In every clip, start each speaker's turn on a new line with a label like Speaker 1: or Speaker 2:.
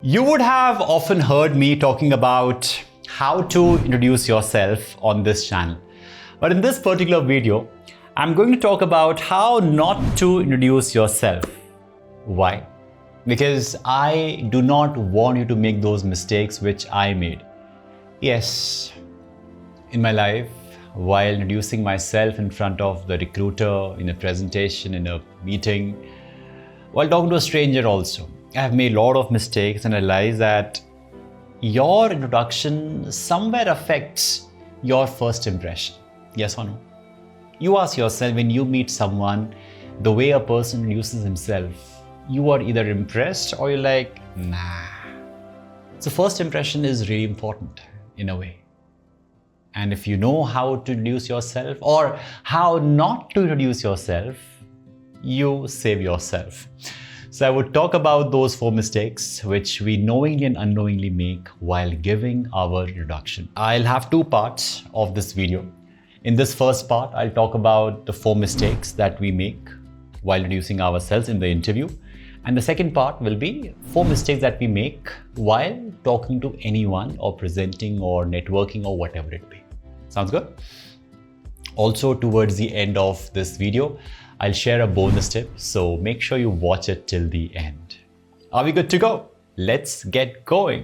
Speaker 1: You would have often heard me talking about how to introduce yourself on this channel. But in this particular video, I'm going to talk about how not to introduce yourself. Why? Because I do not want you to make those mistakes which I made. Yes, in my life, while introducing myself in front of the recruiter, in a presentation, in a meeting, while talking to a stranger also, I have made a lot of mistakes and I realized that your introduction somewhere affects your first impression. Yes or no? You ask yourself, when you meet someone, the way a person introduces himself, you are either impressed or you're like, nah. So first impression is really important in a way. And if you know how to introduce yourself or how not to introduce yourself, you save yourself. So I would talk about those 4 mistakes which we knowingly and unknowingly make while giving our introduction. I'll have 2 parts of this video. In this first part, I'll talk about the 4 mistakes that we make while introducing ourselves in the interview. And the second part will be 4 mistakes that we make while talking to anyone or presenting or networking or whatever it be. Sounds good? Also, towards the end of this video, I'll share a bonus tip, so make sure you watch it till the end. Are we good to go? Let's get going.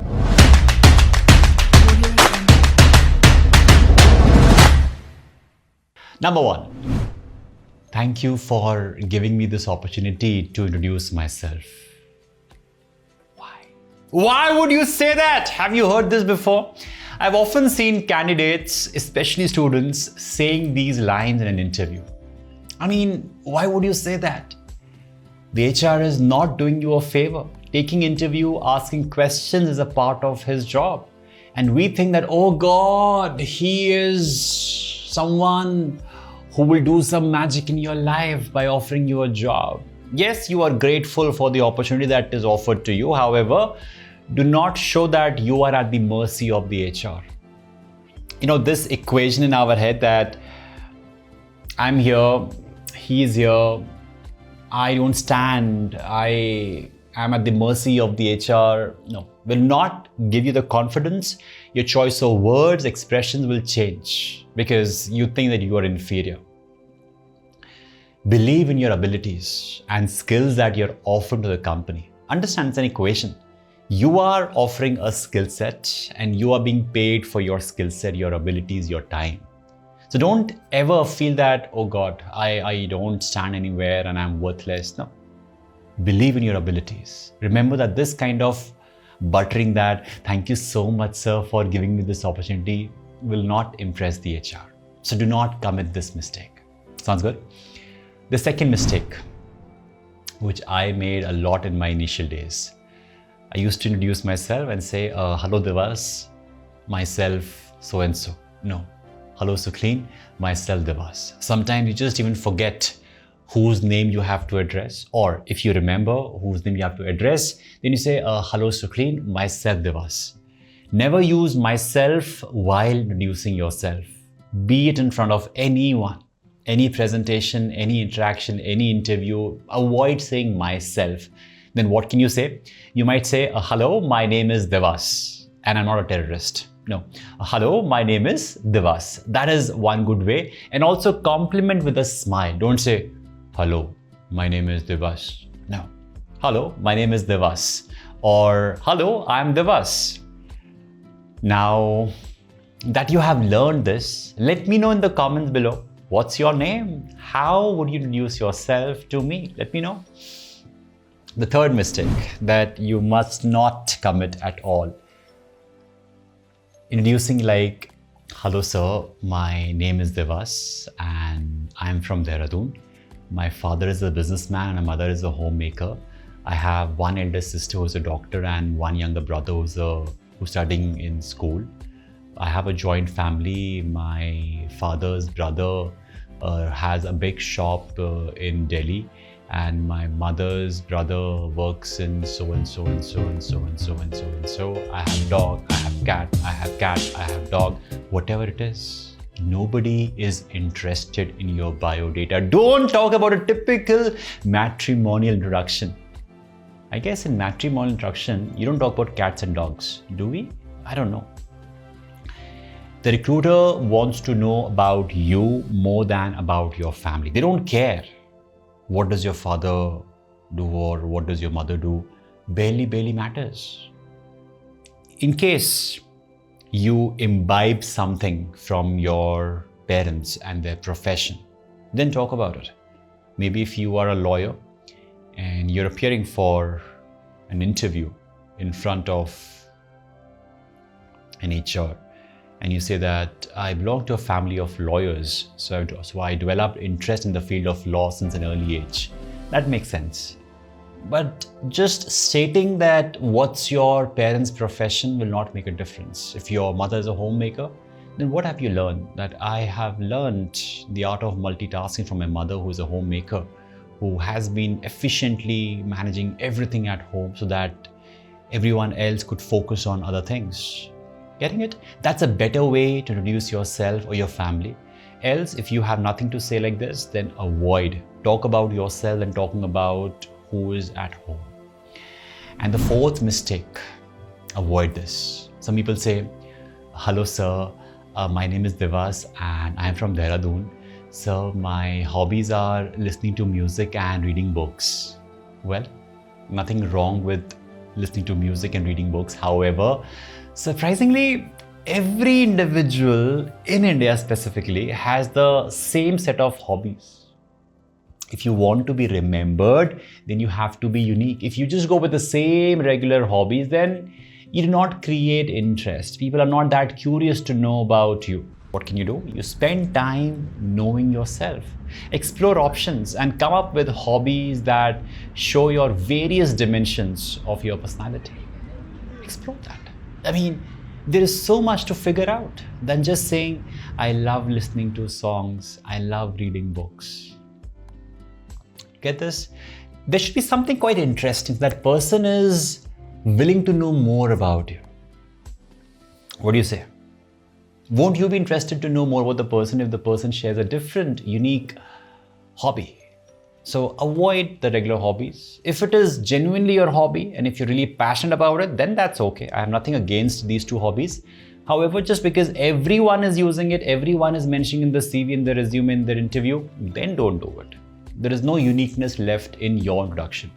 Speaker 1: Number 1, thank you for giving me this opportunity to introduce myself. Why? Why would you say that? Have you heard this before? I've often seen candidates, especially students, saying these lines in an interview. I mean, why would you say that? The HR is not doing you a favor. Taking interview, asking questions is a part of his job. And we think that, oh God, he is someone who will do some magic in your life by offering you a job. Yes, you are grateful for the opportunity that is offered to you. However, do not show that you are at the mercy of the HR. You know, this equation in our head that I'm here, he's here, I don't stand, I am at the mercy of the HR, no, will not give you the confidence. Your choice of words, expressions will change because you think that you are inferior. Believe in your abilities and skills that you're offering to the company. Understand it's an equation. You are offering a skill set and you are being paid for your skill set, your abilities, your time. So don't ever feel that, oh God, I don't stand anywhere and I'm worthless. No. Believe in your abilities. Remember that this kind of buttering that, thank you so much, sir, for giving me this opportunity, will not impress the HR. So do not commit this mistake. Sounds good? The second mistake, which I made a lot in my initial days, I used to introduce myself and say, hello Divas, myself so-and-so. No. Hello Sukleen, myself Divas. Sometimes you just even forget whose name you have to address, or if you remember whose name you have to address, then you say, hello Sukleen, myself Divas. Never use myself while introducing yourself. Be it in front of anyone, any presentation, any interaction, any interview, avoid saying myself. Then what can you say? You might say, hello, my name is Divas and I'm not a terrorist. No. Hello, my name is Divas. That is one good way. And also compliment with a smile. Don't say, hello, my name is Divas. No. Hello, my name is Divas. Or hello, I'm Divas. Now that you have learned this, let me know in the comments below. What's your name? How would you introduce yourself to me? Let me know. The third mistake that you must not commit at all. Introducing like, hello sir, my name is Divas and I'm from Dehradun. My father is a businessman and my mother is a homemaker. I have one elder sister who's a doctor and one younger brother who's studying in school. I have a joint family. My father's brother has a big shop in Delhi. And my mother's brother works in so and so and so and so and so and so and so. I have dog, I have cat, I have cat, I have dog, whatever it is. Nobody is interested in your bio data. Don't talk about a typical matrimonial introduction. I guess in matrimonial introduction, you don't talk about cats and dogs, do we? I don't know. The recruiter wants to know about you more than about your family. They don't care. What does your father do or what does your mother do? Barely matters. In case you imbibe something from your parents and their profession, then talk about it. Maybe if you are a lawyer and you're appearing for an interview in front of an HR, and you say that I belong to a family of lawyers, so I developed interest in the field of law since an early age. That makes sense. But just stating that what's your parents' profession will not make a difference. If your mother is a homemaker, then what have you learned? That I have learned the art of multitasking from my mother, who is a homemaker, who has been efficiently managing everything at home so that everyone else could focus on other things. Getting it? That's a better way to introduce yourself or your family. Else, if you have nothing to say like this, then avoid. Talk about yourself and talking about who is at home. And the fourth mistake, avoid this. Some people say, hello sir, my name is Divas and I am from Dehradun. Sir, my hobbies are listening to music and reading books. Well, nothing wrong with listening to music and reading books. However, surprisingly, every individual in India specifically has the same set of hobbies. If you want to be remembered, then you have to be unique. If you just go with the same regular hobbies, then you do not create interest. People are not that curious to know about you. What can you do? You spend time knowing yourself. Explore options and come up with hobbies that show your various dimensions of your personality. Explore that. I mean, there is so much to figure out than just saying, I love listening to songs, I love reading books. Get this? There should be something quite interesting. That person is willing to know more about you. What do you say? Won't you be interested to know more about the person if the person shares a different, unique hobby? So avoid the regular hobbies. If it is genuinely your hobby and if you're really passionate about it, then that's okay. I have nothing against these two hobbies. However, just because everyone is using it, everyone is mentioning in the CV, in the resume, in their interview, then don't do it. There is no uniqueness left in your introduction.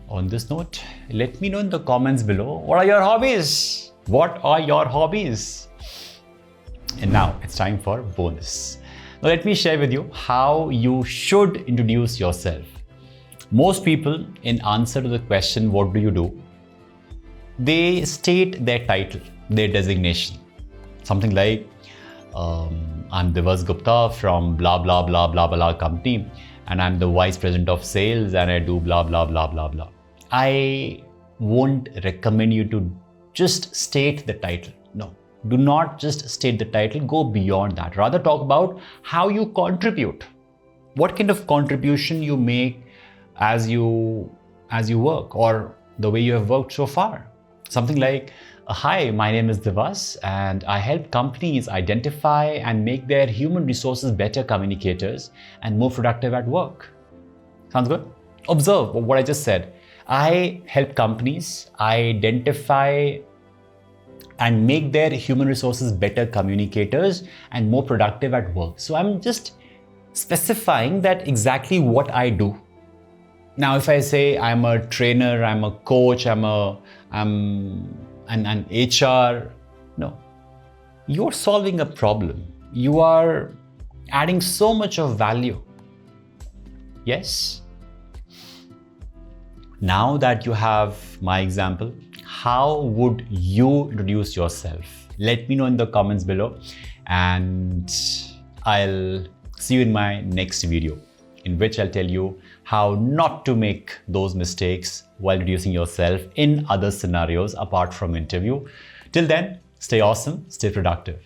Speaker 1: On this note, let me know in the comments below, what are your hobbies? What are your hobbies? And now it's time for bonus. Now let me share with you how you should introduce yourself. Most people, in answer to the question, what do you do? They state their title, their designation. Something like, I'm Divas Gupta from blah, blah, blah, blah, blah company, and I'm the vice president of sales and I do blah, blah, blah, blah, blah. I won't recommend you to just state the title. No, do not just state the title, go beyond that. Rather talk about how you contribute. What kind of contribution you make as you work or the way you have worked so far. Something like, hi, my name is Divas and I help companies identify and make their human resources better communicators and more productive at work. Sounds good? Observe what I just said. I help companies identify and make their human resources better communicators and more productive at work. So I'm just specifying that exactly what I do. Now, if I say I'm a trainer, I'm a coach, I'm an HR, no. You're solving a problem. You are adding so much of value. Yes? Now that you have my example, how would you introduce yourself? Let me know in the comments below and I'll see you in my next video, in which I'll tell you how not to make those mistakes while introducing yourself in other scenarios apart from interview. Till then, stay awesome, stay productive.